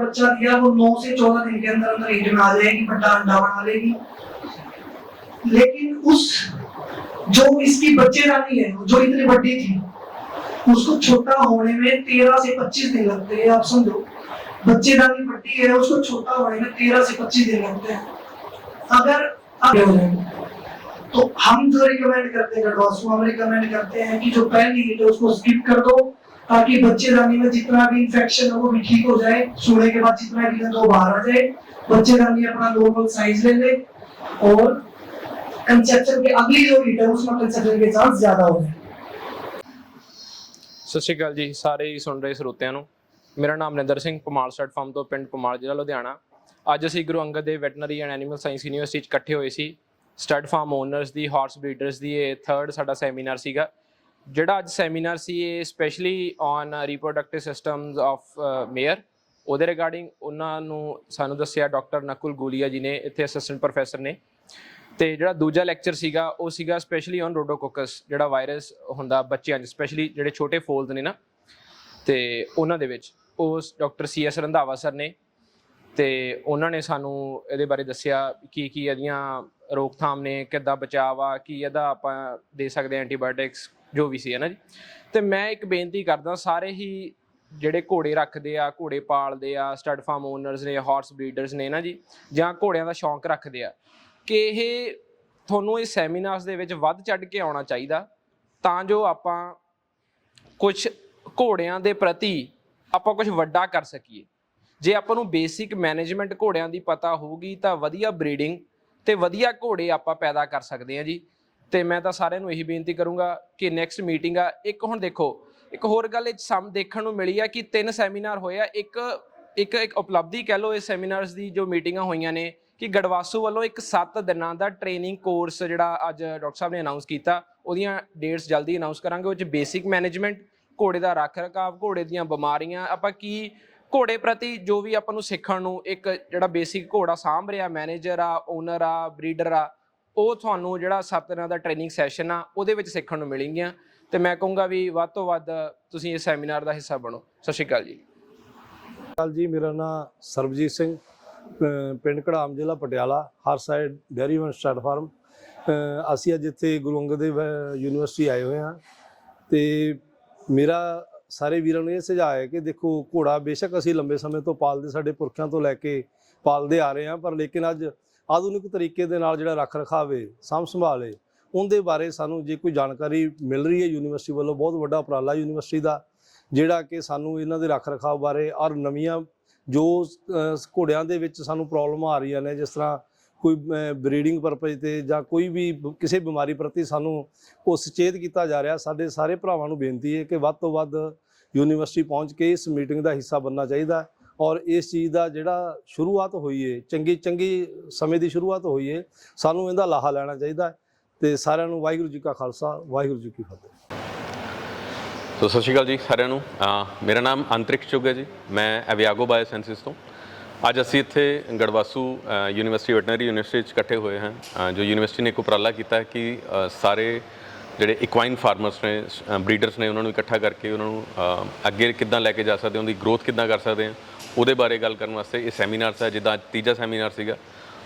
बच्चा दिया वो 9 से 14 दिन के अंदर अंदर ईट में आ जाएगी, बट्टा अंडा बना लेगी। लेकिन उस जो इसकी बच्चेदानी है जो इतनी बड़ी थी, उसको छोटा होने में 13 से 25 दिन लगते हैं। आप समझो, बच्चेदानी बड़ी है, उसको छोटा होने में 13 से 25 दिन लगते हैं। अगर तो हम जो रिकमेंड करते हैं गढ़वासु, हम रिकमेंड करते हैं कि जो पहली ईट है उसको स्किप कर दो, ताकि बच्चेदानी में जितना भी इन्फेक्शन है वो भी ठीक हो जाए। सोने के बाद जितना भी है वो बाहर आ जाए, बच्चेदानी अपना नॉर्मल साइज ले ले, और कंसेप्शन के अगली जो ईट है उसमें कंसेप्शन के चांस ज्यादा हो जाए। ਸਤਿ ਸ਼੍ਰੀ ਅਕਾਲ ਜੀ ਸਾਰੇ ਹੀ ਸੁਣ ਰਹੇ ਸਰੋਤਿਆਂ ਨੂੰ। ਮੇਰਾ ਨਾਮ ਨਿੰਦਰ ਸਿੰਘ, ਪਮਾਲ ਸਟੱਡ ਫਾਰਮ ਤੋਂ, ਪਿੰਡ ਪਮਾਲ, ਜ਼ਿਲ੍ਹਾ ਲੁਧਿਆਣਾ। ਅੱਜ ਅਸੀਂ Guru Angad Dev veterinary and animal science university 'ਚ ਇਕੱਠੇ ਹੋਏ ਸੀ। ਸਟੱਡ ਫਾਰਮ ਓਨਰਸ ਦੀ, ਹਾਰਸ ਬਰੀਡਰਸ ਦੀ ਇਹ 3rd ਸਾਡਾ ਸੈਮੀਨਾਰ ਸੀਗਾ। ਜਿਹੜਾ ਅੱਜ ਸੈਮੀਨਾਰ ਸੀ ਇਹ specially on reproductive systems of mayor, ਉਹਦੇ ਰਿਗਾਰਡਿੰਗ ਉਹਨਾਂ ਨੂੰ ਸਾਨੂੰ ਦੱਸਿਆ ਡਾਕਟਰ ਨਕੁਲ ਗੂਲੀਆ ਜੀ ਨੇ, ਇੱਥੇ ਅਸਿਸਟੈਂਟ ਪ੍ਰੋਫੈਸਰ ਨੇ। ਤੇ ਜਿਹੜਾ ਦੂਜਾ ਲੈਕਚਰ ਸੀਗਾ ਉਹ ਸੀਗਾ ਸਪੈਸ਼ਲੀ ਔਨ ਰੋਡੋਕੋਕਸ, ਜਿਹੜਾ ਵਾਇਰਸ ਹੁੰਦਾ ਬੱਚਿਆਂ 'ਚ, ਸਪੈਸ਼ਲੀ ਜਿਹੜੇ ਛੋਟੇ ਫੋਲਸ ਨੇ ਨਾ, ਤੇ ਉਹਨਾਂ ਦੇ ਵਿੱਚ ਉਸ ਡਾਕਟਰ CS ਰੰਧਾਵਾ ਸਰ ਨੇ। ਤੇ ਉਹਨਾਂ ਨੇ ਸਾਨੂੰ ਇਹਦੇ ਬਾਰੇ ਦੱਸਿਆ ਕੀ ਇਹਦੀਆਂ ਰੋਕਥਾਮ ਨੇ, ਕਿੱਦਾਂ ਬਚਾਅ ਆ, ਕੀ ਇਹਦਾ ਆਪਾਂ ਦੇ ਸਕਦੇ ਐਂਟੀਬਾਇਓਟਿਕਸ, ਜੋ ਵੀ ਸੀ ਹੈ ਨਾ ਜੀ। ਤੇ ਮੈਂ ਇੱਕ ਬੇਨਤੀ ਕਰਦਾ, ਸਾਰੇ ਹੀ ਜਿਹੜੇ ਘੋੜੇ ਰੱਖਦੇ ਆ, ਘੋੜੇ ਪਾਲਦੇ ਆ, ਸਟੱਡ ਫਾਰਮ ਓਨਰਸ ਨੇ, ਹਾਰਸ ਬਰੀਡਰਸ ਨੇ ਨਾ ਜੀ, ਜਾਂ ਘੋੜਿਆਂ ਦਾ ਸ਼ੌਂਕ ਰੱਖਦੇ ਆ, ਕਿ ਇਹ ਤੁਹਾਨੂੰ ਇਹ ਸੈਮੀਨਾਰਸ ਦੇ ਵਿੱਚ ਵੱਧ ਚੜ੍ਹ ਕੇ ਆਉਣਾ ਚਾਹੀਦਾ, ਤਾਂ ਜੋ ਆਪਾਂ ਕੁਛ ਘੋੜਿਆਂ ਦੇ ਪ੍ਰਤੀ ਆਪਾਂ ਕੁਛ ਵੱਡਾ ਕਰ ਸਕੀਏ। ਜੇ ਆਪਾਂ ਨੂੰ ਬੇਸਿਕ ਮੈਨੇਜਮੈਂਟ ਘੋੜਿਆਂ ਦੀ ਪਤਾ ਹੋਊਗੀ ਤਾਂ ਵਧੀਆ ਬਰੀਡਿੰਗ ਤੇ ਵਧੀਆ ਘੋੜੇ ਆਪਾਂ ਪੈਦਾ ਕਰ ਸਕਦੇ ਹਾਂ ਜੀ। ਤੇ ਮੈਂ ਤਾਂ ਸਾਰਿਆਂ ਨੂੰ ਇਹੀ ਬੇਨਤੀ ਕਰੂੰਗਾ ਕਿ ਨੈਕਸਟ ਮੀਟਿੰਗ ਆ, ਇੱਕ ਹੁਣ ਦੇਖੋ ਇੱਕ ਹੋਰ ਗੱਲ ਇਹ ਸਮ ਦੇਖਣ ਨੂੰ ਮਿਲੀ ਆ ਕਿ 3 ਸੈਮੀਨਾਰ ਹੋਏ ਆ। ਇੱਕ ਉਪਲਬਧੀ ਕਹਿ ਲਓ ਇਸ ਸੈਮੀਨਾਰਸ ਦੀ ਜੋ ਮੀਟਿੰਗਾਂ ਹੋਈਆਂ ਨੇ, ਕਿ ਗੜਵਾਸੂ ਵੱਲੋਂ ਇੱਕ 7 ਦਿਨਾਂ ਦਾ ਟ੍ਰੇਨਿੰਗ ਕੋਰਸ ਜਿਹੜਾ ਅੱਜ ਡਾਕਟਰ ਸਾਹਿਬ ਨੇ ਅਨਾਊਂਸ ਕੀਤਾ, ਉਹਦੀਆਂ ਡੇਟਸ ਜਲਦੀ ਅਨਾਊਂਸ ਕਰਾਂਗੇ। ਉਹ 'ਚ ਬੇਸਿਕ ਮੈਨੇਜਮੈਂਟ, ਘੋੜੇ ਦਾ ਰੱਖ ਰਖਾਵ, ਘੋੜੇ ਦੀਆਂ ਬਿਮਾਰੀਆਂ, ਆਪਾਂ ਕੀ ਘੋੜੇ ਪ੍ਰਤੀ ਜੋ ਵੀ ਆਪਾਂ ਨੂੰ ਸਿੱਖਣ ਨੂੰ, ਇੱਕ ਜਿਹੜਾ ਬੇਸਿਕ ਘੋੜਾ ਸਾਂਭ ਰਿਹਾ, ਮੈਨੇਜਰ ਆ, ਓਨਰ ਆ, ਬਰੀਡਰ ਆ, ਉਹ ਤੁਹਾਨੂੰ ਜਿਹੜਾ 7 ਦਿਨਾਂ ਦਾ ਟ੍ਰੇਨਿੰਗ ਸੈਸ਼ਨ ਆ ਉਹਦੇ ਵਿੱਚ ਸਿੱਖਣ ਨੂੰ ਮਿਲਣਗੀਆਂ। ਤੇ ਮੈਂ ਕਹੂੰਗਾ ਵੀ ਵੱਧ ਤੋਂ ਵੱਧ ਤੁਸੀਂ ਇਸ ਸੈਮੀਨਾਰ ਦਾ ਹਿੱਸਾ ਬਣੋ। ਸਤਿ ਸ਼੍ਰੀ ਅਕਾਲ ਜੀ। ਮੇਰਾ ਨਾਮ ਸਰਬਜੀਤ ਸਿੰਘ, ਪਿੰਡ ਘੜਾਮ, ਜ਼ਿਲ੍ਹਾ ਪਟਿਆਲਾ, ਹਰਸਾਈਡ ਡੇਅਰੀ ਐਂਡ ਸਟੱਡ ਫਾਰਮ। ਅਸੀਂ ਅੱਜ ਇੱਥੇ ਗੁਰੂ ਅੰਗਦ ਦੇਵ ਯੂਨੀਵਰਸਿਟੀ ਆਏ ਹੋਏ ਹਾਂ। ਤੇ ਮੇਰਾ ਸਾਰੇ ਵੀਰਾਂ ਨੂੰ ਇਹ ਸੁਝਾਅ ਹੈ ਕਿ ਦੇਖੋ, ਘੋੜਾ ਬੇਸ਼ੱਕ ਅਸੀਂ ਲੰਬੇ ਸਮੇਂ ਤੋਂ ਪਾਲਦੇ, ਸਾਡੇ ਪੁਰਖਿਆਂ ਤੋਂ ਲੈ ਕੇ ਪਾਲਦੇ ਆ ਰਹੇ ਹਾਂ, ਪਰ ਲੇਕਿਨ ਅੱਜ ਆਧੁਨਿਕ ਤਰੀਕੇ ਦੇ ਨਾਲ ਜਿਹੜਾ ਰੱਖ ਰਖਾਵ ਹੈ, ਸਾਂਭ ਸੰਭਾਲ ਹੈ, ਉਹਦੇ ਬਾਰੇ ਸਾਨੂੰ ਜੇ ਕੋਈ ਜਾਣਕਾਰੀ ਮਿਲ ਰਹੀ ਹੈ ਯੂਨੀਵਰਸਿਟੀ ਵੱਲੋਂ, ਬਹੁਤ ਵੱਡਾ ਉਪਰਾਲਾ ਯੂਨੀਵਰਸਿਟੀ ਦਾ, ਜਿਹੜਾ ਕਿ ਸਾਨੂੰ ਇਹਨਾਂ ਦੇ ਰੱਖ ਰਖਾਵ ਬਾਰੇ ਔਰ ਨਵੀਆਂ ਜੋ ਘੋੜਿਆਂ ਦੇ ਵਿੱਚ ਸਾਨੂੰ ਪ੍ਰੋਬਲਮਾਂ ਆ ਰਹੀਆਂ ਨੇ, ਜਿਸ ਤਰ੍ਹਾਂ ਕੋਈ ਬਰੀਡਿੰਗ ਪਰਪਜ਼ 'ਤੇ ਜਾਂ ਕੋਈ ਵੀ ਕਿਸੇ ਬਿਮਾਰੀ ਪ੍ਰਤੀ ਸਾਨੂੰ ਉਹ ਸੁਚੇਤ ਕੀਤਾ ਜਾ ਰਿਹਾ। ਸਾਡੇ ਸਾਰੇ ਭਰਾਵਾਂ ਨੂੰ ਬੇਨਤੀ ਹੈ ਕਿ ਵੱਧ ਤੋਂ ਵੱਧ ਯੂਨੀਵਰਸਿਟੀ ਪਹੁੰਚ ਕੇ ਇਸ ਮੀਟਿੰਗ ਦਾ ਹਿੱਸਾ ਬਣਨਾ ਚਾਹੀਦਾ, ਔਰ ਇਸ ਚੀਜ਼ ਦਾ ਜਿਹੜਾ ਸ਼ੁਰੂਆਤ ਹੋਈ ਹੈ, ਚੰਗੀ ਸਮੇਂ ਦੀ ਸ਼ੁਰੂਆਤ ਹੋਈ ਹੈ, ਸਾਨੂੰ ਇਹਦਾ ਲਾਹਾ ਲੈਣਾ ਚਾਹੀਦਾ। ਤੇ ਸਾਰਿਆਂ ਨੂੰ ਵਾਹਿਗੁਰੂ ਜੀ ਕਾ ਖਾਲਸਾ, ਵਾਹਿਗੁਰੂ ਜੀ ਕੀ ਫਤਿਹ। ਸੋ ਸਤਿ ਸ਼੍ਰੀ ਅਕਾਲ ਜੀ ਸਾਰਿਆਂ ਨੂੰ। ਮੇਰਾ ਨਾਮ ਅੰਤਰਿਕਸ਼ ਚੁਗ ਹੈ ਜੀ, ਮੈਂ ਐਵਿਆਗੋ ਬਾਇਓ ਸਾਇੰਸਿਸ ਤੋਂ। ਅੱਜ ਅਸੀਂ ਇੱਥੇ ਗੜਵਾਸੂ ਯੂਨੀਵਰਸਿਟੀ ਵੈਟਰਨਰੀ ਯੂਨੀਵਰਸਿਟੀ 'ਚ ਇਕੱਠੇ ਹੋਏ ਹਾਂ। ਜੋ ਯੂਨੀਵਰਸਿਟੀ ਨੇ ਇੱਕ ਉਪਰਾਲਾ ਕੀਤਾ ਕਿ ਸਾਰੇ ਜਿਹੜੇ ਇਕਵਾਈਨ ਫਾਰਮਰਸ ਨੇ, ਬਰੀਡਰਸ ਨੇ, ਉਹਨਾਂ ਨੂੰ ਇਕੱਠਾ ਕਰਕੇ ਉਹਨਾਂ ਨੂੰ ਅੱਗੇ ਕਿੱਦਾਂ ਲੈ ਕੇ ਜਾ ਸਕਦੇ, ਉਹਦੀ ਗਰੋਥ ਕਿੱਦਾਂ ਕਰ ਸਕਦੇ ਹਾਂ, ਉਹਦੇ ਬਾਰੇ ਗੱਲ ਕਰਨ ਵਾਸਤੇ ਇਹ ਸੈਮੀਨਾਰ ਹੈ। ਜਿੱਦਾਂ ਅੱਜ 3ਜਾ ਸੈਮੀਨਾਰ ਸੀਗਾ,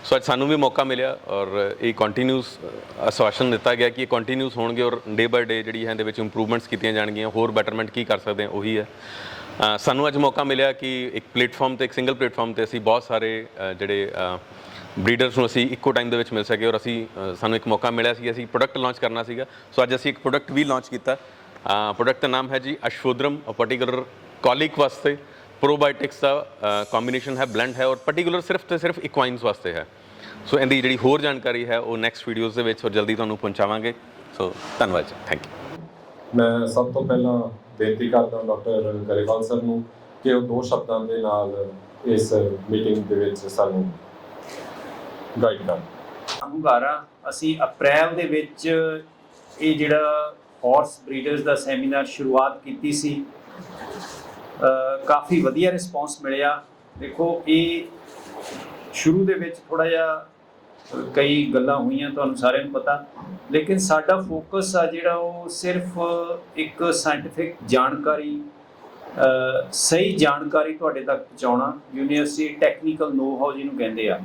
ਸੋ ਅੱਜ ਸਾਨੂੰ ਵੀ ਮੌਕਾ ਮਿਲਿਆ ਔਰ ਇਹ ਕੰਟੀਨਿਊਸ ਆਸ਼ਵਾਸਨ ਦਿੱਤਾ ਗਿਆ ਕਿ ਇਹ ਕੰਟੀਨਿਊਸ ਹੋਣਗੇ ਔਰ ਡੇ ਬਾਏ ਡੇ ਜਿਹੜੀ ਹੈ ਇਹਦੇ ਵਿੱਚ ਇੰਪਰੂਵਮੈਂਟਸ ਕੀਤੀਆਂ ਜਾਣਗੀਆਂ, ਹੋਰ ਬੈਟਰਮੈਂਟ ਕੀ ਕਰ ਸਕਦੇ ਹਾਂ ਉਹੀ ਹੈ। ਸਾਨੂੰ ਅੱਜ ਮੌਕਾ ਮਿਲਿਆ ਕਿ ਇੱਕ ਪਲੇਟਫਾਰਮ 'ਤੇ, ਇੱਕ ਸਿੰਗਲ ਪਲੇਟਫਾਰਮ 'ਤੇ ਅਸੀਂ ਬਹੁਤ ਸਾਰੇ ਜਿਹੜੇ ਬਰੀਡਰਸ ਨੂੰ ਅਸੀਂ ਇੱਕੋ ਟਾਈਮ ਦੇ ਵਿੱਚ ਮਿਲ ਸਕੇ, ਔਰ ਸਾਨੂੰ ਇੱਕ ਮੌਕਾ ਮਿਲਿਆ ਸੀ, ਅਸੀਂ ਪ੍ਰੋਡਕਟ ਲਾਂਚ ਕਰਨਾ ਸੀਗਾ। ਸੋ ਅੱਜ ਅਸੀਂ ਇੱਕ ਪ੍ਰੋਡਕਟ ਵੀ ਲਾਂਚ ਕੀਤਾ। ਪ੍ਰੋਡਕਟ ਦਾ ਨਾਮ ਹੈ ਜੀ ਅਸ਼ਵੋਦਰਮ, ਪਰਟੀਕੂਲਰ ਕੌਲਿਕ ਵਾਸਤੇ ਪ੍ਰੋਬਾਇਓਟਿਕਸ ਦਾ ਕੰਬੀਨੇਸ਼ਨ ਹੈ, ਬਲੈਂਡ ਹੈ, ਔਰ ਪਰਟੀਕੂਲਰ ਸਿਰਫ ਤੇ ਸਿਰਫ ਇਕਵਾਈਨਸ ਵਾਸਤੇ ਹੈ। ਸੋ ਇਹਦੀ ਜਿਹੜੀ ਹੋਰ ਜਾਣਕਾਰੀ ਹੈ ਉਹ ਨੈਕਸਟ ਵੀਡੀਓਜ਼ ਦੇ ਵਿੱਚ ਔਰ ਜਲਦੀ ਤੁਹਾਨੂੰ ਪਹੁੰਚਾਵਾਂਗੇ। ਸੋ ਧੰਨਵਾਦ ਜੀ, ਥੈਂਕ ਯੂ। ਮੈਂ ਸਭ ਤੋਂ ਪਹਿਲਾਂ ਬੇਨਤੀ ਕਰਦਾ ਡਾਕਟਰ ਗਰੇਵਾਲ ਸਰ ਨੂੰ ਕਿ ਉਹ 2 ਸ਼ਬਦਾਂ ਦੇ ਨਾਲ ਇਸ ਮੀਟਿੰਗ ਦੇ ਵਿੱਚ ਸਾਨੂੰ ਗਾਈਡ ਕਰਨ। ਹੁੰਗਾਰਾ ਅਸੀਂ ਅਪ੍ਰੈਲ ਦੇ ਵਿੱਚ ਇਹ ਜਿਹੜਾ ਹਾਰਸ ਬਰੀਡਰਸ ਦਾ ਸੈਮੀਨਾਰ ਸ਼ੁਰੂਆਤ ਕੀਤੀ ਸੀ। ਕਾਫੀ ਵਧੀਆ ਰਿਸਪੌਂਸ ਮਿਲਿਆ। ਦੇਖੋ, ਇਹ ਸ਼ੁਰੂ ਦੇ ਵਿੱਚ ਥੋੜ੍ਹਾ ਜਿਹਾ ਕਈ ਗੱਲਾਂ ਹੋਈਆਂ, ਤੁਹਾਨੂੰ ਸਾਰਿਆਂ ਨੂੰ ਪਤਾ, ਲੇਕਿਨ ਸਾਡਾ ਫੋਕਸ ਆ ਜਿਹੜਾ ਉਹ ਸਿਰਫ ਇੱਕ ਸਾਇੰਟੀਫਿਕ ਜਾਣਕਾਰੀ ਸਹੀ ਜਾਣਕਾਰੀ ਤੁਹਾਡੇ ਤੱਕ ਪਹੁੰਚਾਉਣਾ, ਯੂਨੀਵਰਸਿਟੀ ਟੈਕਨੀਕਲ ਨੋ-ਹਾਊ ਜਿਹਨੂੰ ਕਹਿੰਦੇ ਆ।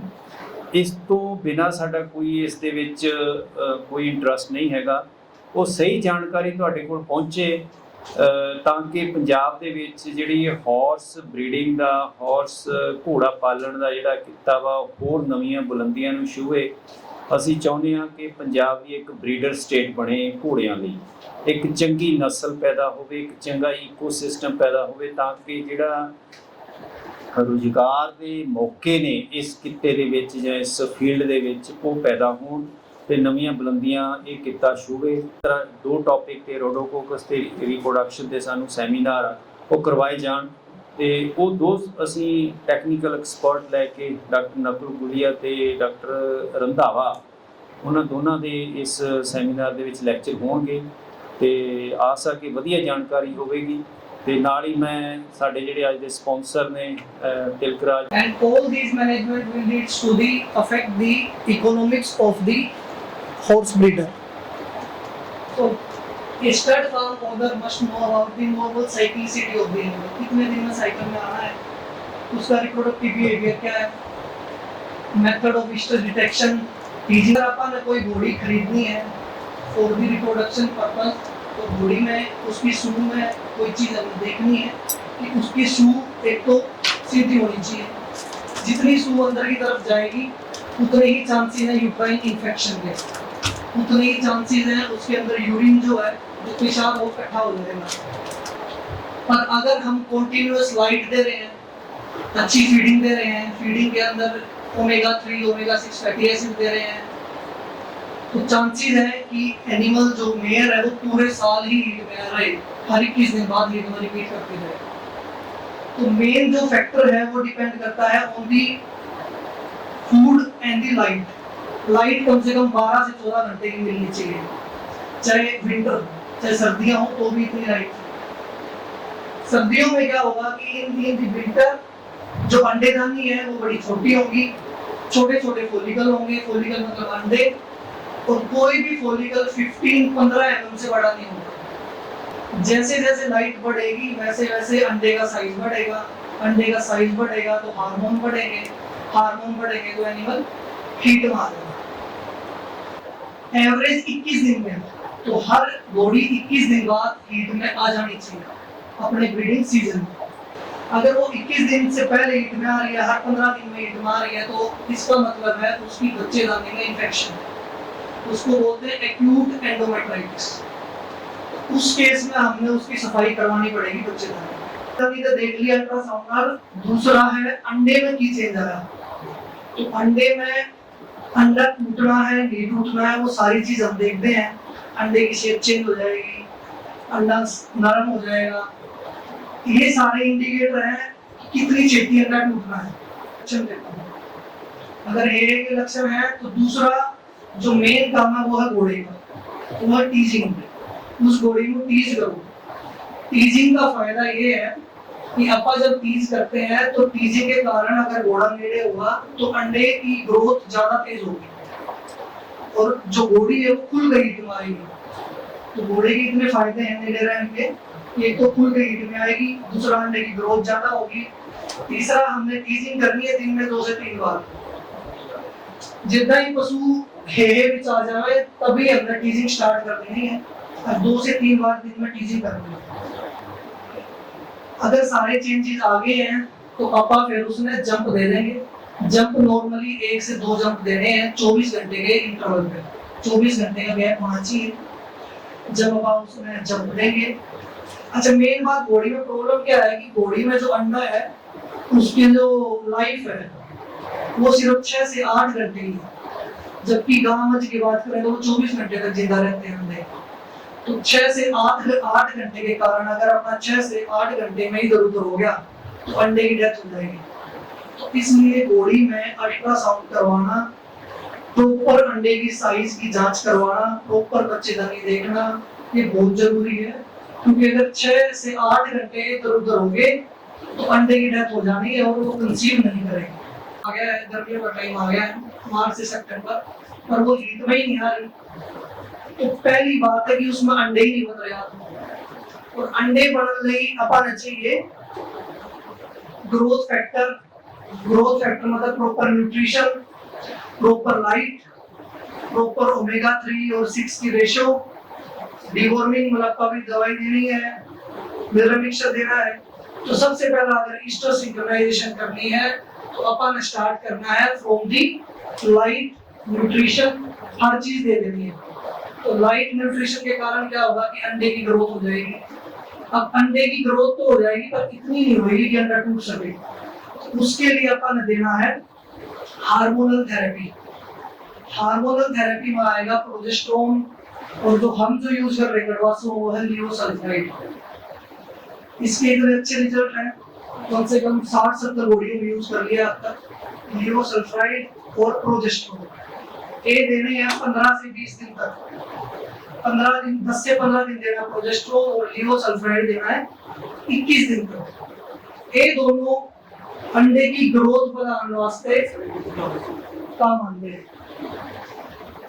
ਇਸ ਤੋਂ ਬਿਨਾਂ ਸਾਡਾ ਕੋਈ ਇਸ ਦੇ ਵਿੱਚ ਕੋਈ ਇੰਟਰਸਟ ਨਹੀਂ ਹੈਗਾ। ਉਹ ਸਹੀ ਜਾਣਕਾਰੀ ਤੁਹਾਡੇ ਕੋਲ ਪਹੁੰਚੇ ਤਾਂ ਕਿ ਪੰਜਾਬ ਦੇ ਵਿੱਚ ਜਿਹੜੀ ਹਾਰਸ ਬਰੀਡਿੰਗ ਦਾ, ਹਾਰਸ ਘੋੜਾ ਪਾਲਣ ਦਾ ਜਿਹੜਾ ਕਿੱਤਾ ਵਾ, ਹੋਰ ਨਵੀਆਂ ਬੁਲੰਦੀਆਂ ਨੂੰ ਛੂਹੇ। ਅਸੀਂ ਚਾਹੁੰਦੇ ਹਾਂ ਕਿ ਪੰਜਾਬ ਵੀ ਇੱਕ ਬਰੀਡਰ ਸਟੇਟ ਬਣੇ ਘੋੜਿਆਂ ਲਈ, ਇੱਕ ਚੰਗੀ ਨਸਲ ਪੈਦਾ ਹੋਵੇ, ਇੱਕ ਚੰਗਾ ਈਕੋਸਿਸਟਮ ਪੈਦਾ ਹੋਵੇ, ਤਾਂ ਕਿ ਜਿਹੜਾ ਰੁਜ਼ਗਾਰ ਦੇ ਮੌਕੇ ਨੇ ਇਸ ਕਿੱਤੇ ਦੇ ਵਿੱਚ ਜਾਂ ਇਸ ਫੀਲਡ ਦੇ ਵਿੱਚ ਉਹ ਪੈਦਾ ਹੋਣ ਤੇ ਨਵੀਆਂ ਬੁਲੰਦੀਆਂ ਇਹ ਕਿੱਤਾ ਛੂਹੇ। ਇਸ ਤਰ੍ਹਾਂ 2 ਟੌਪਿਕ ਤੇ ਰੋਡੋਕੋਕਸ ਤੇ ਰੀਪਰੋਡਕਸ਼ਨ ਦੇ ਸਾਨੂੰ ਸੈਮੀਨਾਰ ਆ ਉਹ ਕਰਵਾਏ ਜਾਣ, ਤੇ ਉਹ 2 ਅਸੀਂ ਟੈਕਨੀਕਲ ਐਕਸਪਰਟ ਲੈ ਕੇ ਡਾਕਟਰ ਨਕੁਲ ਗੁਲੀਆ ਤੇ ਡਾਕਟਰ ਰੰਧਾਵਾ, ਉਹਨਾਂ ਦੋਨਾਂ ਦੇ ਇਸ ਸੈਮੀਨਾਰ ਦੇ ਵਿੱਚ ਲੈਕਚਰ ਹੋਣਗੇ ਤੇ ਆਸ ਆ ਕਿ ਵਧੀਆ ਜਾਣਕਾਰੀ ਹੋਵੇਗੀ। ਤੇ ਨਾਲ ਹੀ ਮੈਂ ਸਾਡੇ ਜਿਹੜੇ ਅੱਜ ਦੇ ਸਪਾਂਸਰ ਨੇ Tilakraj, and all these management will lead to the affect the economics of the horse breeder. So a stud farm owner must know about the normal cyclicity of the animal. कितने दिन में साइकिल में आना है, उसका reproductive behaviour क्या है, method of stress detection. Teasing अपन ने कोई घोड़ी खरीदनी है फॉर द रिप्रोडक्शन पर्पस, तो घोड़ी में उसकी सूंड में कोई चीज़ हमें देखनी है कि उसकी सूंड एक तो सीधी होनी चाहिए। जितनी सूंड अंदर की तरफ जाएगी उतने ही चांसेस हैं यूट्राइन इन्फेक्शन के, उतने ही चांसेस हैं उसके अंदर यूरिन जो है, जो पेशाब वो इकट्ठा हो जाएगा। पर अगर हम कॉन्टिन्यूअस लाइट दे रहे हैं, अच्छी फीडिंग दे रहे हैं, फीडिंग के अंदर ओमेगा 3 ओमेगा 6 फैटी एसिड दे रहे हैं, तो चांसेस है कि एनिमल जो मेयर है वो पूरे साल ही हीट में रहे, हर 21 दिन बाद हीट में रिपीट करते रहे। तो मेन जो फैक्टर है वो डिपेंड करता है on the food and the light. Light कम से कम 12 से 14 घंटे की मिलनी चाहिए, चाहे विंटर चाहे सर्दियां हो तो भी इतनी लाइट। सर्दियों में क्या होगा कि इन दी विंटर जो अंडेदानी है वो बड़ी छोटी होगी, छोटे छोटे फॉलिकल होंगे, फॉलिकल मतलब अंडे, और कोई भी फॉलिकल 15-15 mm से बड़ा नहीं होगा। जैसे जैसे लाइट बढ़ेगी वैसे वैसे अंडे का साइज बढ़ेगा, अंडे का साइज बढ़ेगा तो हार्मोन बढ़ेंगे, हार्मोन बढ़ेंगे तो एनिमल हीट में आ जाएगा। एवरेज 21 दिन में, तो हर घोड़ी 21 दिन बाद हीट में आ जानी चाहिए अपने ब्रीडिंग सीजन में। अगर वो 21 दिन से पहले हीट में आ रही है, हर 15 दिन में हीट में आ रही है, तो इसका मतलब है उसकी बच्चेदानी में इन्फेक्शन है, उसको बोलते हैं एक्यूट एंडोमेट्राइटिस। उस केस में हमने उसकी सफाई करवानी पड़ेगी बच्चेदानी। तो देख लिया अल्ट्रासाउंड। दूसरा है अंडे में की चेंज आया, तो अंडे में अंडा टूटना है नहीं टूटना है वो सारी चीज हम देखते हैं। अंडे की शेप चेंज हो जाएगी, अंडा नरम हो जाएगा, ये सारे इंडिकेटर हैं कितनी छेती अंडा टूटना है। लक्षण देखते हैं, अगर ये के लक्षण है तो दूसरा जो मेन काम है वो है घोड़े का, वो है टीजिंग। उस घोड़े को टीज करो। टीजिंग का फायदा ये है कि अपा जब टीज करते हैं तो टीजिंग के कारण अगर घोड़ा नेड़े हुआ तो अंडे की ग्रोथ ज्यादा तेज होगी और जो घोड़ी है वो खुल गई हीट में आएगी। तो घोड़े के इतने फायदे हैं नेड़े रहने के, एक तो खुल गई हीट में आएगी, दूसरा अंडे की ग्रोथ ज्यादा होगी, तीसरा हमने टीजिंग करनी है दिन में 2 से 3 बार। जितना ही पशु हेहे विच आ जाए तभी हमने टीजिंग स्टार्ट कर देनी है, और 2 से 3 बार दिन में टीजिंग करनी है। अगर सारे चेंजेस आगे हैं तो अपा फिर उसने जंप दे देंगे। जंप नॉर्मली 1 से 2 जंप देने हैं 24 घंटे के इंटरवल पे, 24 घंटे का गैप होना चाहिए जब अपा उसमें जंप देंगे। अच्छा, मेन बात घोड़ी में प्रॉब्लम क्या है कि घोड़ी में जो अंडा है उसकी जो लाइफ है वो सिर्फ 6 से 8 घंटे की है, जबकि गांव मज की बात करें तो वो 24 घंटे तक जिंदा रहते हैं अंडे। तो 6 से 8 घंटे के कारण अगर अपना 6 से 8 घंटे में इधर उधर हो गया तो अंडे की डेथ हो जाएगी। तो इसलिए घोड़ी में अल्ट्रासाउंड करवाना, प्रॉपर अंडे की साइज की जांच करवाना, प्रॉपर बच्चेदानी देखना, ये बहुत जरूरी है। क्योंकि अगर 6 से 8 घंटे इधर उधर हो गए तो अंडे की डेथ हो जानी है और वो कंसीव नहीं करेंगे। आ गया है, गर्मियों का टाइम आ गया है, मार्च से सितंबर, पर वो हीट में ही नहीं आ रही। तो पहली बात है कि उसमें अंडे ही नहीं बन रहे। और अंडे बनने ਲਈ ਆਪਾਂ ਨੂੰ चाहिए ग्रोथ फैक्टर मतलब proper nutrition, proper light, proper omega 3 और 6 की रेशियो, डिवॉर्मिंग मतलब अभी दवाई देनी है, मिनरल मिक्सचर देना है। तो सबसे पहला अगर ईस्टर सिंक्रोनाइजेशन करनी है तो अपन स्टार्ट करना है फ्रॉम दी लाइट, न्यूट्रिशन, हर चीज दे देनी है। तो लाइट न्यूट्रिशन के कारण क्या होगा कि अंडे की ग्रोथ हो जाएगी। अब अंडे की ग्रोथ तो हो जाएगी पर इतनी नहीं होगी कि अंडा टूट सके। उसके लिए अपन देना है हार्मोनल थेरेपी। हार्मोनल थेरेपी में आएगा प्रोजेस्टेरोन, और जो हम जो यूज कर रहे हैं गढ़वासो वो है लियोसल्फाइड। इसके इतने अच्छे रिजल्ट हैं, कम से कम 60-70 बॉडियों में यूज कर लिया अब तक। लियोसल्फाइड और प्रोजेस्टेरोन ये देने हैं 15 से 20 दिन तक। 15 दिन 10 से 15 दिन देना प्रोजेस्टेरोन और लियोसल्फाइड देना है 21 दिन तक। ये दोनों अंडे की ग्रोथ बढ़ाने वास्ते काम आते हैं।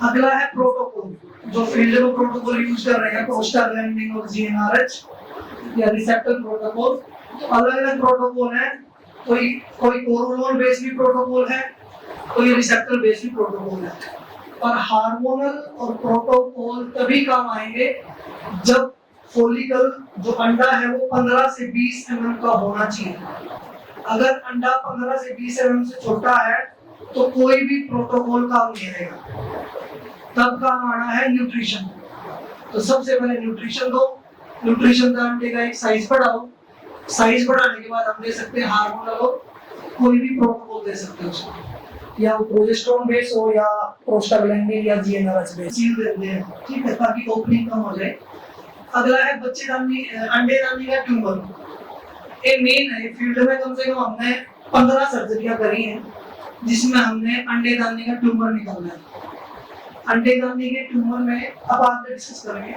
अगला है प्रोटोकॉल, जो फील्ड में प्रोटोकॉल यूज कर रहे हैं प्रोस्टाग्लैंडिन और जीएनआरएच या रिसेप्टर प्रोटोकॉल। तो अलग अलग प्रोटोकॉल है, कोई कोरोलोन बेस्ड भी प्रोटोकॉल है, कोई रिसेप्टर बेस्ड भी प्रोटोकॉल है। और हार्मोनल और प्रोटोकॉल तभी काम आएंगे जब फॉलिकल जो अंडा है वो 15 से 20 mm का होना चाहिए। अगर अंडा 15 से 20 mm से छोटा है तो कोई भी प्रोटोकॉल काम नहीं आएगा। तब काम आना है न्यूट्रिशन। तो सबसे पहले न्यूट्रिशन दो, न्यूट्रिशन का अंडे का एक साइज बढ़ाओ, साइज बढ़ाने के बाद हम दे सकते हैं हार्मोनल हो, कोई भी प्रोटोकॉल दे सकते हैं उसको, या वो प्रोजेस्टेरोन बेस हो या प्रोस्टाग्लैंडिन या जीएनआरएच बेस चीज देते हैं, ठीक है, ताकि ओपनिंग कम हो जाए। अगला है बच्चेदानी अंडेदानी का ट्यूमर। ये मेन है फील्ड में, कम से कम हमने 15 सर्जरियां करी हैं जिसमें हमने अंडेदानी का ट्यूमर निकाला है। अंडेदानी के ट्यूमर में अब आगे डिस्कस करेंगे।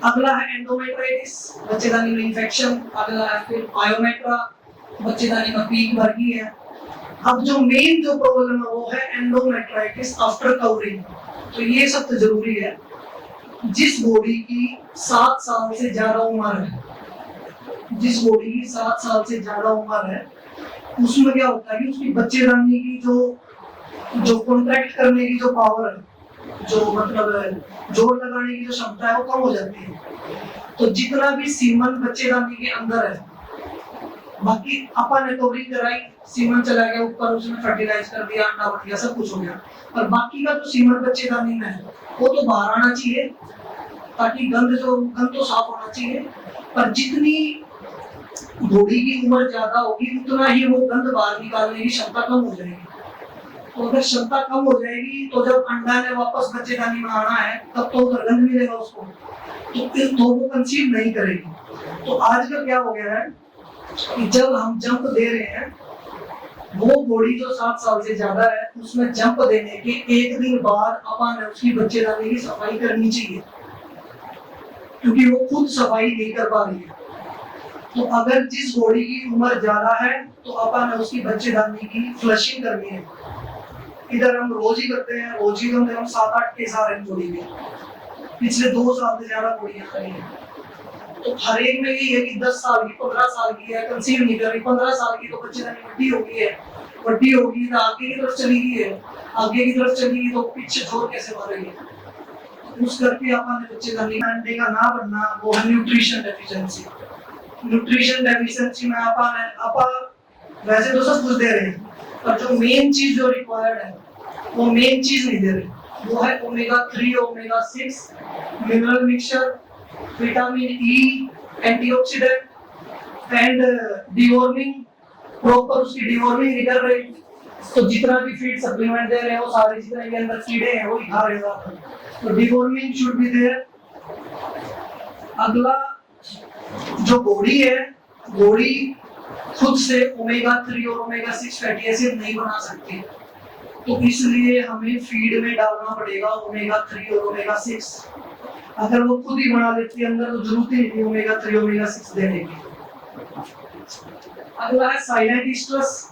अगला है एंडोमेट्राइटिस, बच्चेदानी में इंफेक्शन। अगला है फिर पायोमेट्रा, बच्चेदानी का पीक वर्गी है। अब जो मेन जो प्रॉब्लम है वो है एंडोमेट्राइटिस आफ्टर कवरिंग। तो ये सबसे जरूरी है। जिस बॉडी की 7 साल से ज्यादा उम्र है, जिस बॉडी की 7 साल से ज्यादा उम्र है, उसमें क्या होता है कि उसकी बच्चेदानी की जो कॉन्ट्रैक्ट करने की जो पावर है, जो मतलब जोर लगाने की जो क्षमता है वो कम हो जाती है। तो जितना भी सीमन बच्चेदानी के अंदर है, बाकी अपन ने कवरिंग कराई, सीमन चला गया ऊपर, उसने फर्टिलाइज कर दिया, अंडा बन गया, सब कुछ हो गया, पर बाकी का जो सीमन बच्चेदानी में है वो तो बाहर आना चाहिए, ताकि गंद तो साफ होना चाहिए। पर जितनी बॉडी की उम्र ज्यादा होगी उतना ही वो गंद बाहर निकालने की क्षमता कम हो जाएगी। तो अगर क्षमता कम हो जाएगी तो जब अंडा ने वापस बच्चेदानी में आना है तब तो उधर गंद मिलेगा उसको, तो वो कंसीव नहीं करेगी। तो आजकल क्या हो गया है कि जब हम जंप दे रहे हैं, वो बॉडी जो 7 साल से ज्यादा है उसमें जंप देने के 1 दिन बाद अपन उसकी बच्चेदानी की सफाई करनी चाहिए, क्योंकि वो खुद सफाई नहीं कर पा रही है। तो अगर जिस बॉडी की उम्र ज्यादा है तो अपन उसकी बच्चेदानी की फ्लशिंग करनी है। इधर हम रोज ही करते हैं, रोज ही कम से कम 7-8 केस आ रहे हैं बॉडी में, पिछले 2 साल से ज्यादा बॉडियां आ रही हैं। तो हर एक में ये है कि 10 साल की 15 साल की है, कंसीव नहीं कर रही, 15 साल की तो बच्चेदानी बड़ी हो गई है, बड़ी होगी तो आगे की तरफ चली गई है, आगे की तरफ चली गई तो पीछे छोड़ कैसे बढ़ेगी। उस करके अपन बच्चेदानी अंडे का ना बनना वो है न्यूट्रिशन डेफिशिएंसी। न्यूट्रिशन डेफिशिएंसी में अपन वैसे तो सब कुछ दे रहे हैं, पर जो मेन चीज जो रिक्वायर्ड है वो मेन चीज नहीं दे रहे। वो है omega 3, omega 6, mineral mixture, vitamin E, antioxidant and deworming, proper उसकी डिवॉर्मिंग नहीं कर रहे। तो जितना भी फीड सप्लीमेंट दे रहे हैं वो सारे जितने के अंदर कीड़े हैं वो खा रहे हैं, तो डिवॉर्मिंग शुड बी देयर। अगला जो बॉडी है, बॉडी खुद से ओमेगा 3 और ओमेगा 6 फैटी एसिड नहीं बना सकती, तो इसलिए हमें फीड में डालना पड़ेगा ओमेगा 3 और ओमेगा 6। अगर वो खुद ही बना लेती है अंदर तो जरूरत ही नहीं ओमेगा 3 ओमेगा 6 देने की। अगला है साइलेंट स्ट्रेस।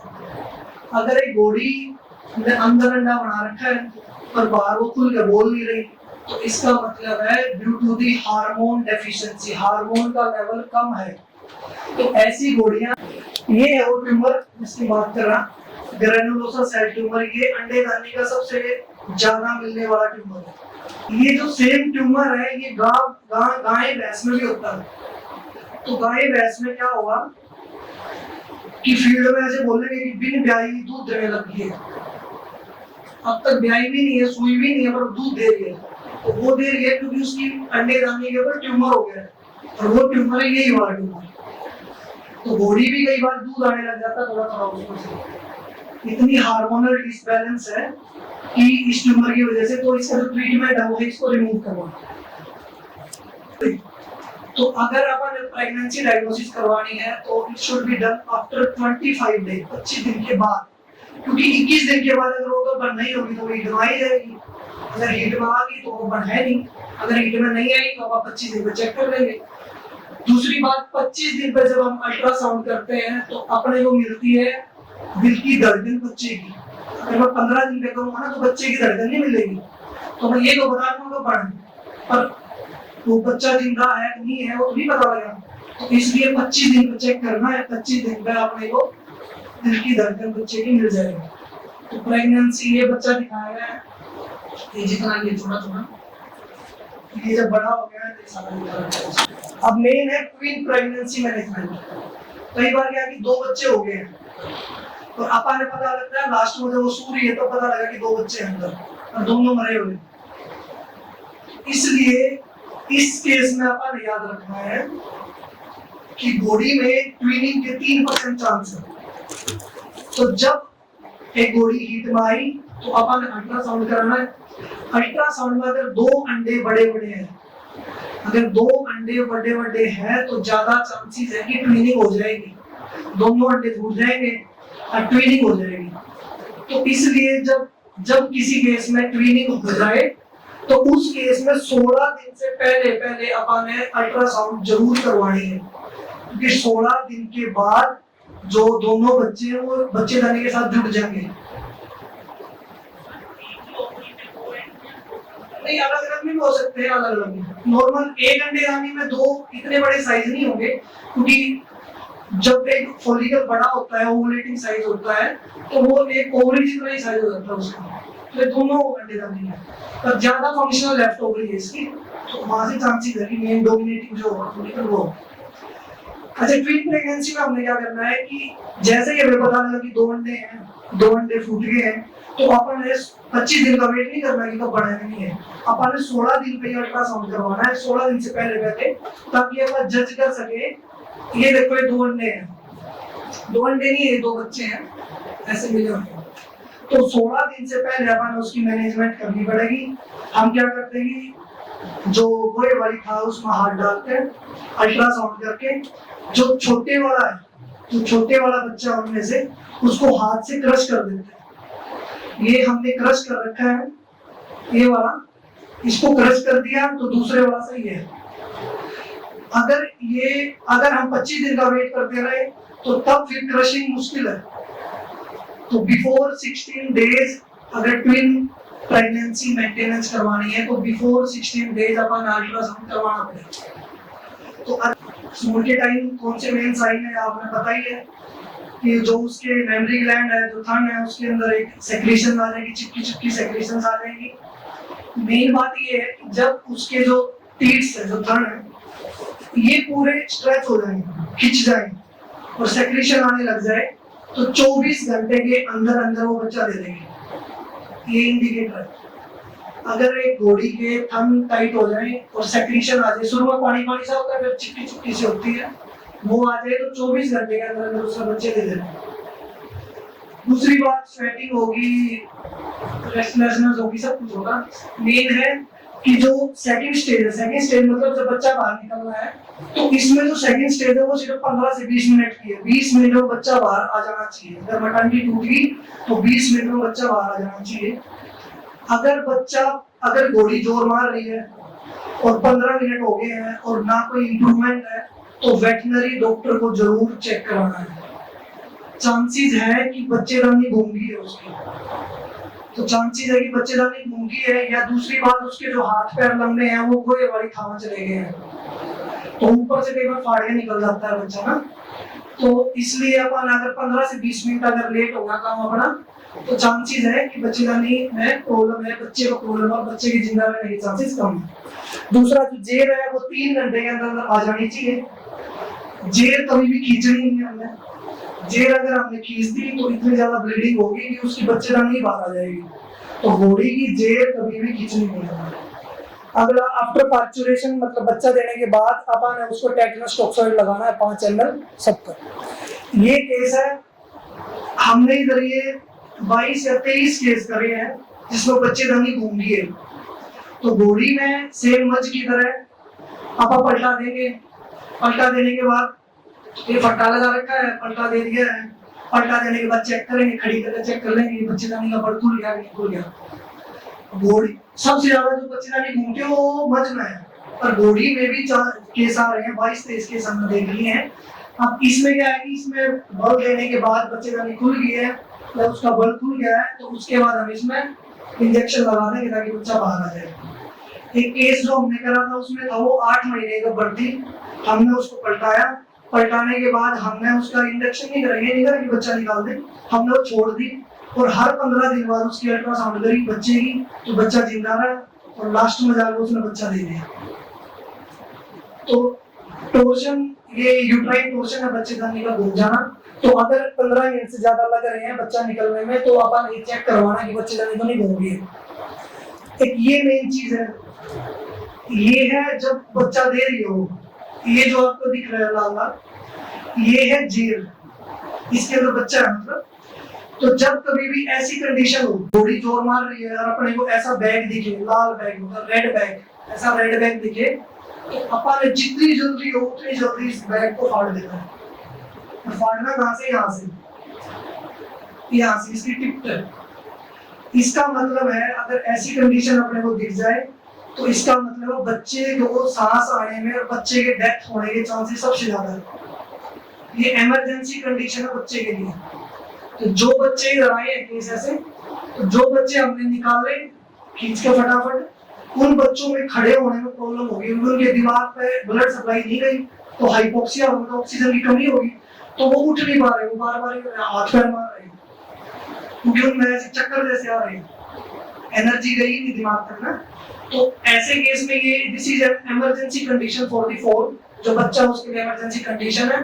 अगर एक बॉडी ने अंदर अंडा बना रखा है पर बाहर वो खुल के बोल नहीं रही, तो इसका मतलब है due to the hormone deficiency, hormone का लेवल कम है। तो ऐसी घोड़ियां, ये है वो ट्यूमर जिसकी बात कर रहा, ग्रेनुलोसा सेल ट्यूमर, ये अंडेदानी का सबसे ज्यादा मिलने वाला ट्यूमर है। ये जो सेम ट्यूमर है ये गाय भैंस में भी होता है। तो गाय भैंस में क्या होगा कि फील्ड में ऐसे बोलेंगे कि बिन ब्याई दूध देने लगी है, अब तक ब्याई भी नहीं है, सुई भी नहीं है, पर दूध दे रही है। तो वो दे रही है क्योंकि उसकी अंडेदानी के ऊपर ट्यूमर हो गया है, और वो ट्यूमर है यही वाला ट्यूमर। तो घोड़ी भी कई बार दूध आने लग जाता थोड़ा थोड़ा उसमें से। इतनी हार्मोनल डिसबैलेंस है कि इस ट्यूमर की वजह से, तो इसका जो ट्रीटमेंट है वो इसको रिमूव करवाना। तो अगर अपन प्रेगनेंसी डायग्नोसिस करवानी है तो it should be done after 25 day, 25 दिन के बाद, क्योंकि 21 दिन के बाद अगर वो तो बन नहीं होगी तो वो हीट में आई जाएगी। अगर हीट में आ गई तो वो बन है नहीं, अगर हीट में नहीं आई तो आप 25 दिन पे चेक कर लेंगे। दूसरी बात, 25 दिन पे जब हम अल्ट्रासाउंड करते हैं तो अपने को मिलती है दिल की धड़कन बच्चे की। अगर मैं 15 दिन पे करूंगा ना तो बच्चे की धड़कन नहीं मिलेगी, तो मैं ये तो बता दूंगा बढ़, पर वो बच्चा जिंदा है नहीं है वो नहीं पता लगा। तो इसलिए 25 दिन पे चेक करना है, 25 दिन पे अपने को दिल की धड़कन बच्चे की मिल जाएगी। तो प्रेगनेंसी, ये बच्चा दिखाया है, ये जितना ये छोटा छोटा, ये जब बड़ा हो गया है तो सारा निकल। अब मेन है ट्विन प्रेगनेंसी मैनेजमेंट। कई बार क्या कि 2 बच्चे हो गए हैं, तो आपा ने पता लगता है लास्ट में जब वो सो रही है तो पता लगा कि 2 बच्चे हैं अंदर और दोनों मरे हुए। इसलिए इस केस में आपा ने याद रखना है कि बॉडी में ट्विनिंग के 3% चांस है। तो जब एक घोड़ी हीट में आई तो अपन अल्ट्रासाउंड कराना है। अल्ट्रासाउंड में अगर 2 अंडे बड़े बड़े हैं, अगर 2 अंडे बड़े बड़े हैं तो ज्यादा चांसेस है कि ट्विनिंग हो जाएगी, दोनों अंडे फूट जाएंगे और ट्विनिंग हो जाएगी। तो इसलिए जब किसी केस में ट्विनिंग हो जाए तो उस केस में 16 दिन से पहले अपन ने अल्ट्रासाउंड जरूर करवानी है, क्योंकि 16 दिन के बाद जो दोनों बच्चे हैं वो बच्चेदानी के साथ जुड़ जाएंगे। नहीं, अलग अलग भी हो सकते हैं, अलग अलग नॉर्मल एक अंडेदानी में 2 इतने बड़े साइज नहीं होंगे, क्योंकि जब एक फॉलिकल बड़ा होता है, ओवुलेटिंग साइज होता है, तो वो एक ओवरी जितना ही साइज हो जाता है उसका। तो दोनों अंडेदानी है, पर ज्यादा फंक्शनल लेफ्ट ओवरी है इसकी, तो वहां से चांसेस है कि मेन डोमिनेटिंग जो फॉलिकल वो। अच्छा, ट्विन प्रेगनेंसी में हमने क्या करना है कि जैसे ही हमें पता लगा कि 2 अंडे हैं, 2 अंडे फूट गए हैं, तो अपन ने 25 दिन का वेट नहीं करना कि कब बढ़े नहीं है, अपन ने 16 दिन पे अल्ट्रासाउंड करवाना है, 16 दिन से पहले, ताकि अपन जज कर सके ये देखो ये 2 अंडे हैं, 2 अंडे नहीं है, 2 बच्चे हैं, ऐसे मिले होंगे। तो 16 दिन से पहले अपन उसकी मैनेजमेंट करनी पड़ेगी। हम क्या करते हैं कि जो गोए वाली था उसमें हाथ डालकर अल्ट्रासाउंड करके जो छोटे वाला है, जो छोटे वाला बच्चा उनमें से, उसको हाथ से क्रश कर देते हैं। ये हमने क्रश कर रखा है, ये वाला, इसको क्रश कर दिया तो दूसरे वाला सही है। अगर हम 25 दिन का वेट करते रहे तो तब फिर क्रशिंग मुश्किल है। तो बिफोर 16 डेज अगर ट्विन प्रेगनेंसी मेंटेनेंस करवानी है तो बिफोर 16 डेज अपन अल्ट्रासाउंड करवाना पड़ेगा। तो स्मॉल के टाइम कौन से मेन साइन है आपने पता ही है कि जो उसके मेमोरी ग्लैंड है, जो थन है, उसके अंदर एक सेक्रेशन आ जाएगी, चिपकी सेक्रेशन आ जाएगी। मेन बात ये है कि जब उसके जो टीट्स है, जो थन है, ये पूरे स्ट्रेच हो जाएंगे, खिंच जाएंगे और सेक्रेशन आने लग जाए तो 24 घंटे के अंदर वो बच्चा दे देंगे। ये इंडिकेटर है। अगर एक घोड़ी के थन टाइट हो जाए और सेक्रेशन आ जाए, शुरू में पानी सा होता है, फिर चिपकी सी होती है, वो आ जाए तो 24 घंटे के अंदर उसका बच्चे दे देंगे। दूसरी बात, स्वेटिंग होगी, रेस्टलेसनेस होगी, सब कुछ होगा। मेन है कि जो सेकंड स्टेज मतलब जब बच्चा बाहर निकल रहा है, तो इसमें जो सेकंड स्टेज है वो सिर्फ 15 से 20 मिनट की है। 20 मिनट में बच्चा बाहर आ जाना चाहिए। अगर मैटरनिटी टूट गई तो 20 मिनट में बच्चा बाहर आ जाना चाहिए। अगर घोड़ी जोर मार रही है और 15 मिनट हो गए हैं और ना कोई इंप्रूवमेंट है तो वेटनरी डॉक्टर को जरूर चेक कराना है। चांसेस है कि बच्चेदानी घूम गई है उसकी। तो चांसेस है कि बच्चेदानी गूंगी है, या दूसरी बात उसके जो हाथ पैर लंबे हैं वो गोए वाली थावा चले गए हैं, तो ऊपर से कई बार फाड़िया निकल जाता है बच्चा ना। तो इसलिए अपन अगर 15 से 20 मिनट अगर लेट होगा काम अपना, तो चांसेस है कि बच्चेदानी में प्रॉब्लम है, बच्चे को प्रॉब्लम और बच्चे की जिंदा रहने के चांसेस कम है। दूसरा जो जेल है वो 3 घंटे के अंदर आ जानी चाहिए। जेल कभी भी खींचनी नहीं है हमने, जेल अगर हमने खींच दी तो इतनी ज्यादा ब्लीडिंग होगी कि उसकी बच्चेदानी बाहर आ जाएगी। तो घोड़ी की जेल कभी भी खींचनी नहीं है। अगला आफ्टर पार्चुरेशन, मतलब बच्चा देने के बाद अपन उसको टेटनस टॉक्साइड लगाना है 5 ml सबका। ये केस है, हमने इधर ये 22 या 23 केस करे हैं जिसमें बच्चेदानी गूंगी है। तो घोड़ी में सेम मज की तरह आप पलटा देंगे, पलटा देने के बाद ये फट्टा लगा रखा है, पलटा दे दिया है, पलटा देने के बाद चेक करेंगे, खड़ी करके चेक कर लेंगे बच्चेदानी का बल खुल गया नहीं खुल गया। घोड़ी सबसे ज्यादा जो बच्चेदानी घूमते हैं वो मज में है, पर घोड़ी में भी केस आ रहे हैं, 22-23 केस हमने देख लिए हैं। अब इसमें क्या है कि इसमें बल देने के बाद बच्चेदानी खुल गई है या उसका बल खुल गया है, तो उसके बाद हम इसमें इंजेक्शन लगा देंगे ताकि बच्चा बाहर आ जाए। एक केस जो हमने करा था उसमें था वो 8 महीने का भर्ती, हमने उसको पलटाया, पलटाने के बाद हमने उसका इंजेक्शन नहीं करेंगे, नहीं करा कि बच्चा निकाल दे, हमने वो छोड़ दी और हर 15 दिन बाद उसकी अल्ट्रासाउंड करी बच्चे की, तो बच्चा जिंदा रहा और लास्ट में जाकर उसने बच्चा दे दिया। तो टोर्शन, ये यूट्राइन टोर्शन है बच्चेदानी का घूम जाना। तो अगर 15 मिनट से ज्यादा लग रहे हैं बच्चा निकलने में, तो अपन ये चेक करवाना कि बच्चेदानी तो नहीं घूम रही है। एक ये मेन चीज है, ये है जब बच्चा दे रही हो, ये जो आपको दिख रहा है लाल लाल, ये है जेल, इसके अंदर बच्चा है मतलब। तो जब कभी भी ऐसी कंडीशन हो, घोड़ी जोर मार रही है और अपने को ऐसा बैग दिखे, लाल बैग मतलब रेड बैग, ऐसा रेड बैग दिखे, तो अपन जितनी जल्दी हो उतनी जल्दी इस बैग को फाड़ देना है। फाड़ना कहाँ से? यहाँ से इसकी टिप तक। इसका मतलब है अगर ऐसी कंडीशन अपने को दिख जाए तो इसका मतलब बच्चे को सांस आने में और बच्चे के डेथ होने के चांसेस सबसे ज्यादा है। ये इमरजेंसी कंडीशन है बच्चे के लिए। तो जो बच्चे इधर आए हैं केस ऐसे, तो जो बच्चे हमने निकाले खींच के फटाफट, उन बच्चों में खड़े होने में प्रॉब्लम होगी, उनके दिमाग पे ब्लड सप्लाई नहीं गई तो हाइपोक्सिया होगा, ऑक्सीजन की कमी होगी, तो वो उठ नहीं पा रहे, वो बार बार हाथ पैर मार रहे हैं क्योंकि उनमें ऐसे चक्कर जैसे आ रहे हैं, एनर्जी गई नहीं दिमाग तक ना। तो ऐसे केस में ये दिस इज इमरजेंसी कंडीशन 44, जो बच्चा उसके लिए इमरजेंसी कंडीशन है।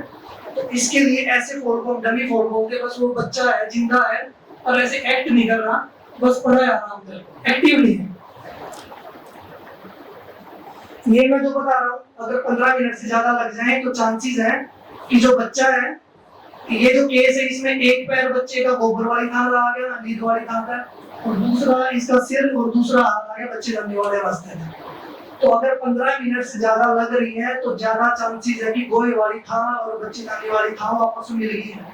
तो इसके लिए ऐसे फोर को डमी फोर बोलते हैं, बस वो बच्चा है, जिंदा है और ऐसे एक्ट नहीं कर रहा, बस पड़ा है आराम से, एक्टिव नहीं है। ये मैं जो बता रहा हूँ, अगर 15 मिनट से ज्यादा लग जाए तो चांसेस है कि जो बच्चा है, ये जो केस है इसमें एक पैर बच्चे का गोबर वाली थान आ गया, लीद वाली थान है, और दूसरा इसका सिर और दूसरा हाथ आ गया बच्चे लगने वाले रास्ते में। तो अगर 15 मिनट से ज्यादा लग रही है तो ज्यादा चांसेस है कि गोए वाली थान और बच्चे लगने वाली थान आपस में मिल गई है।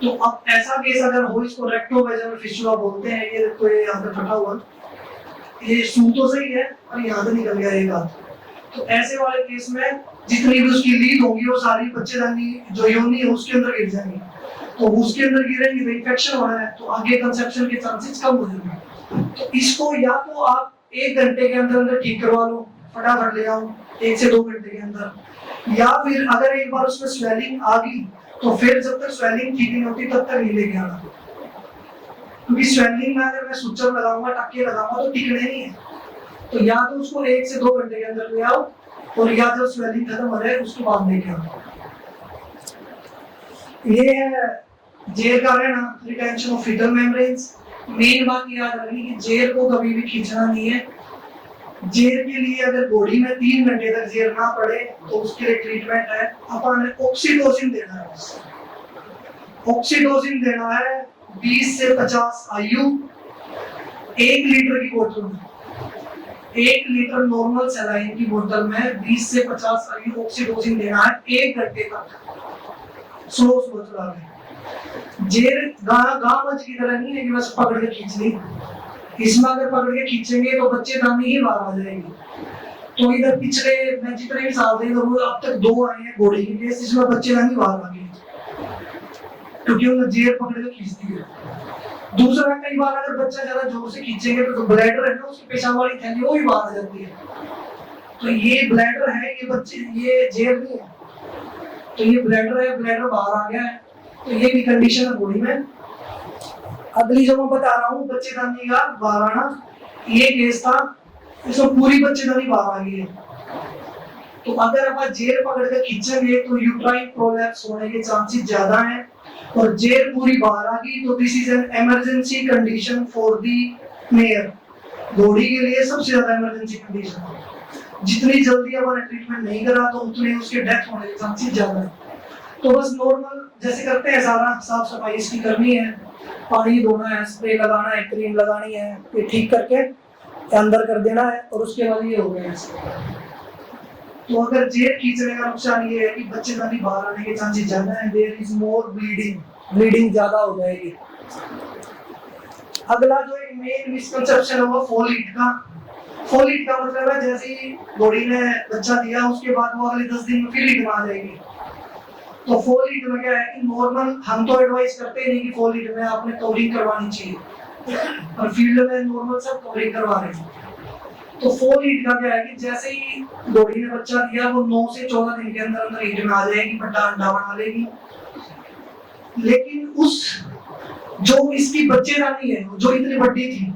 तो अब ऐसा केस अगर हो, इसको रेक्टोवेजनल फिस्टुला बोलते हैं। ये तो ये यहाँ पे फटा हुआ, ये सू तो सही है और यहाँ से निकल गया एक हाथ। तो ऐसे वाले केस में जितनी भी उसकी लीड होगी वो सारी बच्चेदानी जो योनि है उसके अंदर गिर जाएंगी। तो उसके अंदर गिरेंगी तो इन्फेक्शन होना है, तो आगे कंसेप्शन के चांसेस कम हो जाएंगे। तो इसको या तो आप 1 घंटे के अंदर ठीक करवा लो, फटाफट ले आओ 1 से 2 घंटे के अंदर, या फिर अगर एक बार उसमें स्वेलिंग आ गई तो फिर जब तक स्वेलिंग ठीक नहीं होती तब तक नहीं लेके आना, क्योंकि स्वेलिंग में अगर मैं सुचर लगाऊंगा, टाके लगाऊंगा तो टिकने नहीं है। तो या तो उसको 1 से 2 घंटे के अंदर ले आओ, और या जब स्वेलिंग खत्म हो जाए उसके बाद लेके आओ। ये है जेल का रहना, retention of fetal membranes. Main बात याद रखनी कि जेल को कभी भी खींचना नहीं है। जेल के लिए अगर बॉडी में 3 घंटे तक जेल ना पड़े तो उसके लिए ट्रीटमेंट है, अपन ऑक्सीटोसिन देना है। ऑक्सीटोसिन देना है 20 से 50 IU 1 लीटर की बोतल में। 1 लीटर नॉर्मल सलाइन की बोतल में 20 से 50 IU ऑक्सीटोसिन देना है 1 घंटे तक, स्लो चला के। जेल गाँव की तरह नहीं है कि बस पकड़ के खींच ली। इसमें अगर पकड़ के खींचेंगे तो बच्चेदानी ही बाहर आ जाएगी। तो इधर पिछले मैं जितने भी साल थे तो अब तक 2 आए हैं घोड़े के केस, इसमें बच्चेदानी बाहर आ गई क्योंकि उन्होंने जेल पकड़ के खींच दी है। दूसरा, कई बार अगर बच्चा ज्यादा जोर से खींचेंगे तो ब्लैडर है ना, उसकी पेशाब वाली थैली वो भी बाहर आ जाती है। तो ये ब्लैडर है, ये बच्चे, ये जेल नहीं है, तो ये ब्लैडर है, ब्लैडर बाहर आ गया है, तो ये भी कंडीशन है बॉडी में। अगली जो मैं बता रहा हूँ बच्चेदानी का बाहर आना, ये केस था, इसमें पूरी बच्चेदानी बाहर आ गई है। तो अगर आप जेल पकड़ कर खींचेंगे तो यूट्राइन प्रोलैप्स होने के चांसेस ज्यादा हैं, और जेल पूरी बाहर आ गई तो this is an emergency condition for the mayor. Body के लिए सबसे ज्यादा इमरजेंसी कंडीशन है। जितनी जल्दी अपन ट्रीटमेंट नहीं करा तो उतने उसके डेथ होने के चांसेस ज्यादा है। तो बस नॉर्मल जैसे करते हैं, सारा साफ सफाई इसकी करनी है, पानी धोना है, स्प्रे लगाना है, क्रीम लगानी है, ये ठीक करके अंदर कर देना है, और उसके बाद ये हो गया। तो अगर जेल खींचने का नुकसान ये है कि बच्चेदानी बाहर आने के चांसेस ज्यादा है, देयर इज मोर ब्लीडिंग ज्यादा हो जाएगी। अगला जो एक मेन मिसकंसेप्शन है वो फॉलिट का मतलब है जैसे ही बॉडी ने बच्चा दिया उसके बाद वो अगले 10 दिन में फिर लीड में आ जाएगी। तो फॉलिट में क्या है कि नॉर्मल हम तो एडवाइस करते ही नहीं कि फॉलिट में आपने कवरिंग करवानी चाहिए, और फील्ड में नॉर्मल सब कवरिंग करवा रहे हैं। तो फॉलिट का क्या है कि जैसे ही बॉडी ने बच्चा दिया वो 9 से 14 दिन के अंदर अंदर हीट में आ जाएगी, बट्टा अंडा बना लेगी। लेकिन उस जो इसकी बच्चेदानी है जो इतनी बड़ी थी,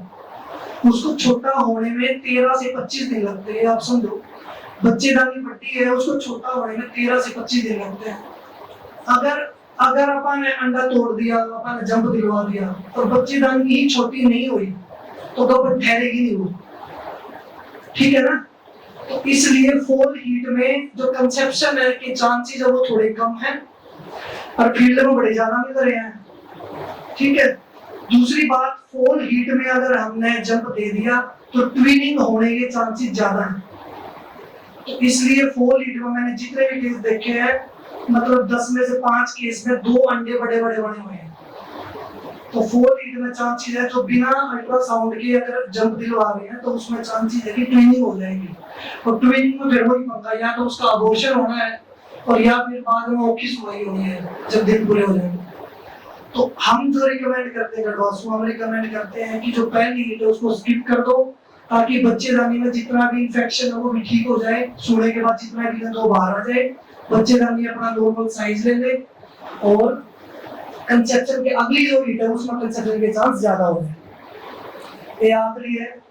उसको छोटा होने में 13 से 25 दिन लगते हैं। आप समझो, बच्चेदानी बड़ी है, उसको छोटा होने में 13 से 25 दिन लगते हैं। अगर अपन ने अंडा तोड़ दिया, अपन ने जंप दिलवा दिया और बच्चेदानी ही छोटी नहीं हुई तो कब ठहरेगी नहीं वो, ठीक है ना। तो इसलिए फॉल हीट में जो कंसेप्शन है कि चांसेस है वो थोड़े कम है, और फील्ड में बड़े ज्यादा मिल रहे हैं, ठीक है। दूसरी बात, फॉल हीट में अगर हमने जंप दे दिया तो ट्विनिंग होने के चांसेस ज्यादा हैं। तो इसलिए फॉल हीट में मैंने जितने भी केस देखे हैं, मतलब 10 में से 5 केस में 2 अंडे बड़े बड़े बने हुए हैं। तो फॉल हीट में चांसेस है जो बिना अल्ट्रासाउंड के अगर जंप दिलवा रहे हैं तो उसमें चांसेस है कि ट्विनिंग हो जाएगी, और ट्विनिंग में फिर वही पंगा, या तो उसका अबॉर्शन होना है और या फिर बाद में औखी सुवाई होनी है जब दिन पूरे हो जाएंगे। तो हम जो रिकमेंड करते हैं गढ़वासु, हम रिकमेंड करते हैं कि जो पहली हीट है उसको स्किप कर दो, ताकि बच्चेदानी में जितना भी इंफेक्शन है वो भी ठीक हो जाए, सोने के बाद जितना भी है वो बाहर आ जाए, बच्चेदानी अपना नॉर्मल साइज ले ले, और कंसेप्शन के अगली जो हीट है उसमें कंसेप्शन के चांस ज्यादा हो जाए। ये आखिरी है।